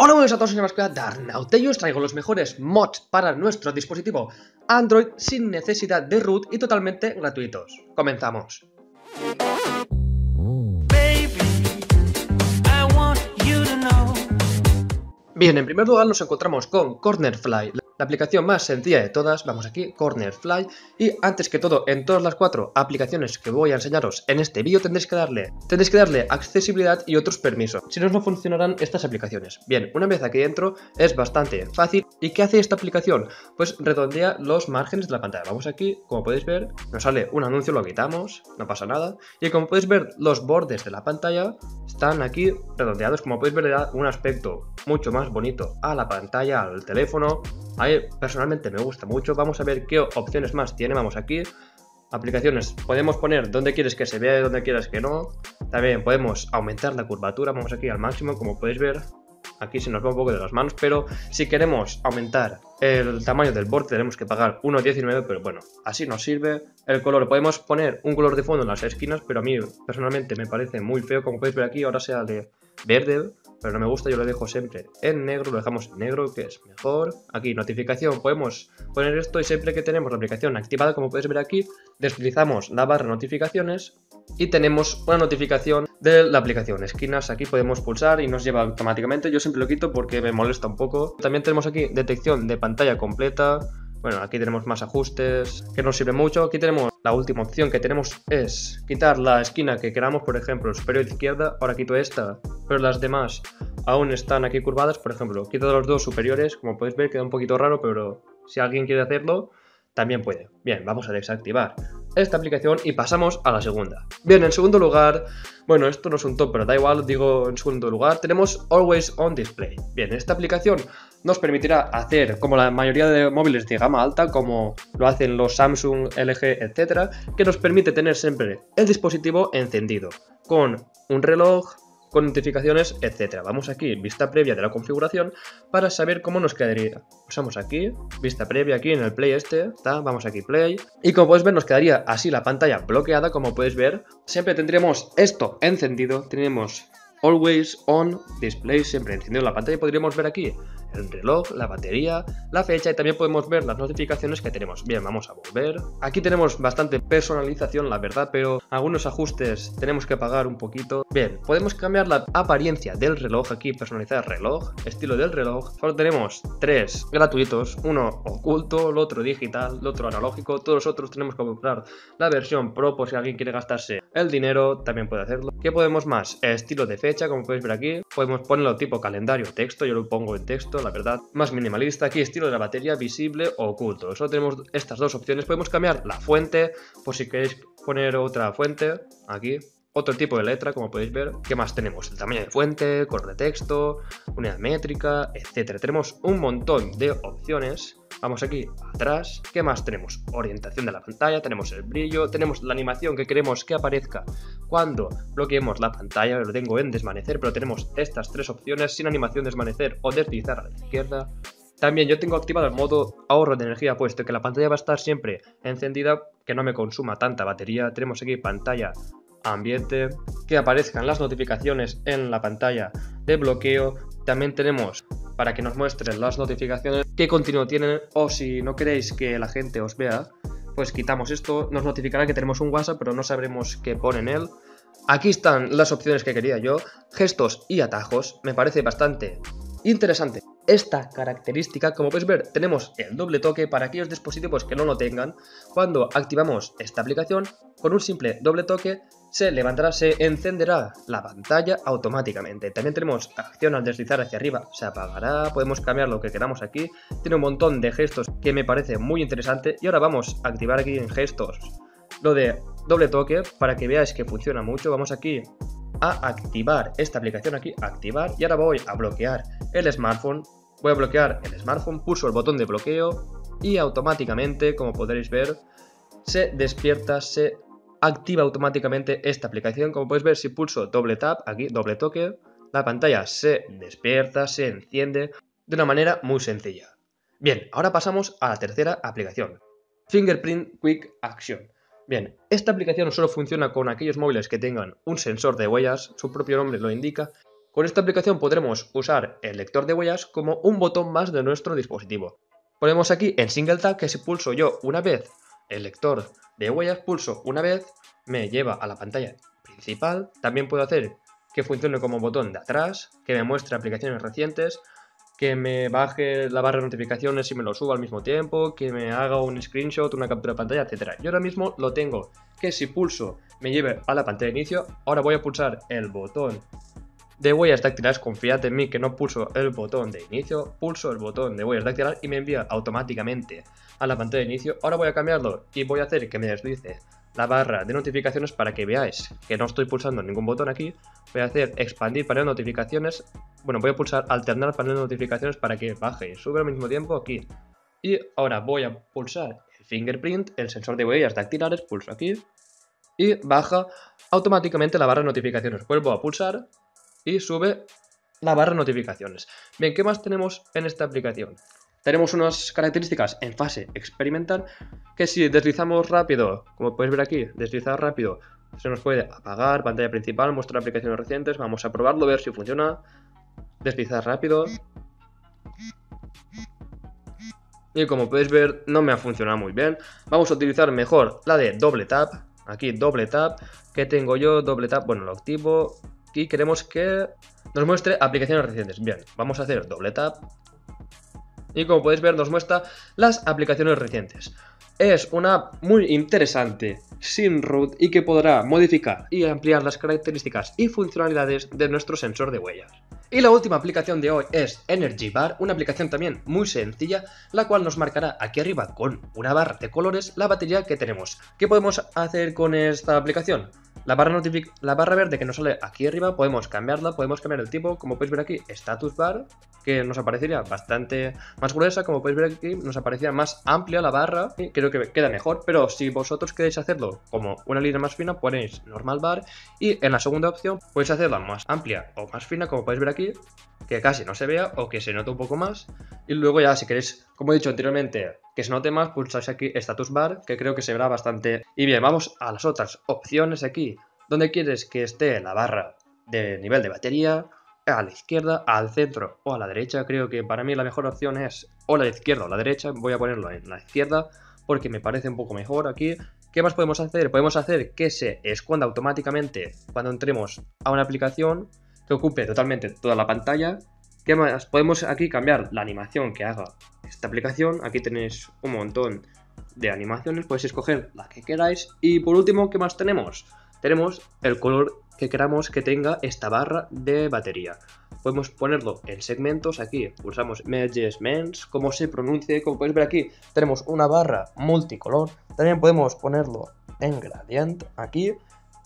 Hola, buenos a todos, soy Darnaut y os traigo los mejores mods para nuestro dispositivo Android sin necesidad de root y totalmente gratuitos. Comenzamos. Bien, en primer lugar nos encontramos con Cornerfly, la aplicación más sencilla de todas. Vamos aquí, Cornerfly, y antes que todo, en todas las 4 aplicaciones que voy a enseñaros en este vídeo tendréis que darle accesibilidad y otros permisos, si no, no funcionarán estas aplicaciones. Bien, una vez aquí dentro es bastante fácil. ¿Y qué hace esta aplicación? Pues redondea los márgenes de la pantalla. Vamos aquí, como podéis ver, nos sale un anuncio, lo quitamos, no pasa nada, y como podéis ver, los bordes de la pantalla están aquí redondeados. Como podéis ver, le da un aspecto mucho más bonito a la pantalla, al teléfono. A mí personalmente me gusta mucho. Vamos a ver qué opciones más tiene. Vamos aquí, aplicaciones, podemos poner donde quieres que se vea y donde quieras que no. También podemos aumentar la curvatura. Vamos aquí al máximo, como podéis ver. Aquí se nos va un poco de las manos, pero si queremos aumentar el tamaño del borde tenemos que pagar 1,19, pero bueno, así nos sirve. El color, podemos poner un color de fondo en las esquinas, pero a mí personalmente me parece muy feo. Como podéis ver aquí, ahora sea de verde, pero no me gusta, yo lo dejo siempre en negro, lo dejamos en negro, que es mejor. Aquí, notificación, podemos poner esto y siempre que tenemos la aplicación activada, como podéis ver aquí, deslizamos la barra notificaciones y tenemos una notificación de la aplicación. Esquinas, aquí podemos pulsar y nos lleva automáticamente. Yo siempre lo quito porque me molesta un poco. También tenemos aquí detección de pantalla completa. Bueno, aquí tenemos más ajustes que nos sirve mucho. Aquí tenemos la última opción que tenemos, es quitar la esquina que queramos, por ejemplo, superior izquierda. Ahora quito esta, pero las demás aún están aquí curvadas. Por ejemplo, quito los dos superiores. Como podéis ver, queda un poquito raro, pero si alguien quiere hacerlo, también puede. Bien, vamos a desactivar esta aplicación y pasamos a la segunda. Bien, en segundo lugar, bueno, esto no es un top, pero da igual, digo en segundo lugar, tenemos Always On Display. Bien, esta aplicación nos permitirá hacer como la mayoría de móviles de gama alta, como lo hacen los Samsung, LG, etcétera, que nos permite tener siempre el dispositivo encendido, con un reloj, con notificaciones, etcétera. Vamos aquí, vista previa de la configuración, para saber cómo nos quedaría. Pulsamos aquí, vista previa aquí en el Play vamos aquí Play, y como podéis ver nos quedaría así la pantalla bloqueada. Como podéis ver, siempre tendríamos esto encendido, tenemos Always On Display siempre encendido la pantalla, y podríamos ver aquí el reloj, la batería, la fecha, y también podemos ver las notificaciones que tenemos. Bien, vamos a volver. Aquí tenemos bastante personalización, la verdad, pero algunos ajustes tenemos que pagar un poquito. Bien, podemos cambiar la apariencia del reloj aquí, personalizar reloj, estilo del reloj. Solo tenemos 3 gratuitos, uno oculto, el otro digital, el otro analógico. Todos los otros tenemos que comprar la versión Pro por si alguien quiere gastarse el dinero, también puede hacerlo. ¿Qué podemos más? Estilo de fecha, como podéis ver aquí. Podemos ponerlo tipo calendario, texto, yo lo pongo en texto, la verdad, más minimalista. Aquí estilo de la batería, visible o oculto. Solo tenemos estas dos opciones. Podemos cambiar la fuente, por si queréis poner otra fuente, aquí. Otro tipo de letra, como podéis ver. ¿Qué más tenemos? El tamaño de fuente, color de texto, unidad métrica, etcétera. Tenemos un montón de opciones. Vamos aquí atrás. ¿Qué más tenemos? Orientación de la pantalla, tenemos el brillo, tenemos la animación que queremos que aparezca cuando bloqueemos la pantalla. Lo tengo en desvanecer, pero tenemos estas 3 opciones: sin animación, desvanecer o deslizar a la izquierda. También yo tengo activado el modo ahorro de energía, puesto que la pantalla va a estar siempre encendida, que no me consuma tanta batería. Tenemos aquí pantalla ambiente, que aparezcan las notificaciones en la pantalla de bloqueo. También tenemos para que nos muestren las notificaciones que continuo tienen, o si no queréis que la gente os vea, pues quitamos esto. Nos notificará que tenemos un WhatsApp, pero no sabremos qué pone en él. Aquí están las opciones que quería yo, gestos y atajos. Me parece bastante interesante esta característica. Como podéis ver, tenemos el doble toque para aquellos dispositivos que no lo tengan. Cuando activamos esta aplicación, con un simple doble toque se levantará, se encenderá la pantalla automáticamente. También tenemos acción al deslizar hacia arriba, se apagará. Podemos cambiar lo que queramos aquí. Tiene un montón de gestos que me parece muy interesante. Y ahora vamos a activar aquí en gestos lo de doble toque para que veáis que funciona mucho. Vamos aquí a activar esta aplicación, aquí activar, y ahora voy a bloquear el smartphone. Voy a bloquear el smartphone, pulso el botón de bloqueo y automáticamente, como podréis ver, se despierta, se activa automáticamente esta aplicación. Como podéis ver, si pulso doble tap, aquí doble toque, la pantalla se despierta, se enciende de una manera muy sencilla. Bien, ahora pasamos a la tercera aplicación, Fingerprint Quick Action. Bien, esta aplicación solo funciona con aquellos móviles que tengan un sensor de huellas, su propio nombre lo indica, Con esta aplicación podremos usar el lector de huellas como un botón más de nuestro dispositivo. Ponemos aquí en Single Tap que si pulso yo una vez el lector de huellas, pulso una vez, me lleva a la pantalla principal. También puedo hacer que funcione como botón de atrás, que me muestre aplicaciones recientes, que me baje la barra de notificaciones y me lo suba al mismo tiempo, que me haga un screenshot, una captura de pantalla, etc. Yo ahora mismo lo tengo que si pulso me lleve a la pantalla de inicio. Ahora voy a pulsar el botón de huellas dactilares, confiad en mí que no pulso el botón de inicio, pulso el botón de huellas dactilares y me envía automáticamente a la pantalla de inicio. Ahora voy a cambiarlo y voy a hacer que me deslice la barra de notificaciones para que veáis que no estoy pulsando ningún botón aquí. Voy a hacer expandir panel de notificaciones, bueno, voy a pulsar alternar panel de notificaciones para que baje y sube al mismo tiempo aquí. Y ahora voy a pulsar el fingerprint, el sensor de huellas dactilares, pulso aquí y baja automáticamente la barra de notificaciones. Vuelvo a pulsar y sube la barra de notificaciones. Bien, ¿qué más tenemos en esta aplicación? Tenemos unas características en fase experimental que si deslizamos rápido, como podéis ver aquí, deslizar rápido, se nos puede apagar, pantalla principal, mostrar aplicaciones recientes. Vamos a probarlo, ver si funciona. Deslizar rápido. Y como podéis ver, no me ha funcionado muy bien. Vamos a utilizar mejor la de doble tap. Aquí doble tap. ¿Qué tengo yo? Doble tap, bueno, lo activo. Y queremos que nos muestre aplicaciones recientes. Bien, vamos a hacer doble tap. Y como podéis ver nos muestra las aplicaciones recientes. Es una app muy interesante, sin root y que podrá modificar y ampliar las características y funcionalidades de nuestro sensor de huellas. Y la última aplicación de hoy es Energy Bar, una aplicación también muy sencilla, la cual nos marcará aquí arriba con una barra de colores la batería que tenemos. ¿Qué podemos hacer con esta aplicación? La barra verde que nos sale aquí arriba podemos cambiarla, podemos cambiar el tipo, como podéis ver aquí, Status Bar, que nos aparecería bastante más gruesa, como podéis ver aquí nos aparecería más amplia la barra, y creo que queda mejor, pero si vosotros queréis hacerlo como una línea más fina, ponéis Normal Bar, y en la segunda opción podéis hacerla más amplia o más fina, como podéis ver aquí, que casi no se vea o que se note un poco más, y luego ya si queréis, como he dicho anteriormente, que se note más, pulsáis aquí Status Bar, que creo que se verá bastante. Y bien, vamos a las otras opciones aquí, donde quieres que esté la barra de nivel de batería, a la izquierda, al centro o a la derecha. Creo que para mí la mejor opción es o la izquierda o la derecha. Voy a ponerlo en la izquierda porque me parece un poco mejor aquí. ¿Qué más podemos hacer? Podemos hacer que se esconda automáticamente cuando entremos a una aplicación, que ocupe totalmente toda la pantalla. ¿Qué más? Podemos aquí cambiar la animación que haga esta aplicación. Aquí tenéis un montón de animaciones, podéis escoger la que queráis. Y por último, ¿qué más tenemos? Tenemos el color que queramos que tenga esta barra de batería. Podemos ponerlo en segmentos, aquí pulsamos Measurements, como se pronuncie, como podéis ver aquí tenemos una barra multicolor. También podemos ponerlo en gradient aquí,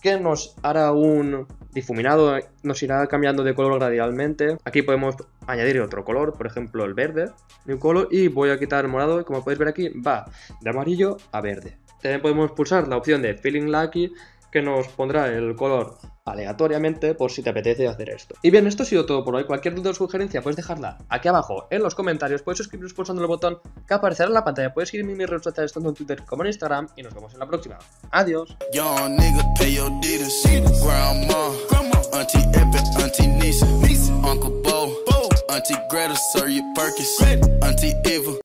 que nos hará un difuminado, nos irá cambiando de color gradualmente. Aquí podemos añadir otro color, por ejemplo el verde, un color, y voy a quitar el morado, y como podéis ver aquí va de amarillo a verde. También podemos pulsar la opción de Feeling Lucky, que nos pondrá el color aleatoriamente por si te apetece hacer esto. Y bien, esto ha sido todo por hoy. Cualquier duda o sugerencia puedes dejarla aquí abajo en los comentarios. Puedes suscribiros pulsando el botón que aparecerá en la pantalla. Puedes seguirme en mis redes sociales tanto en Twitter como en Instagram y nos vemos en la próxima. Adiós.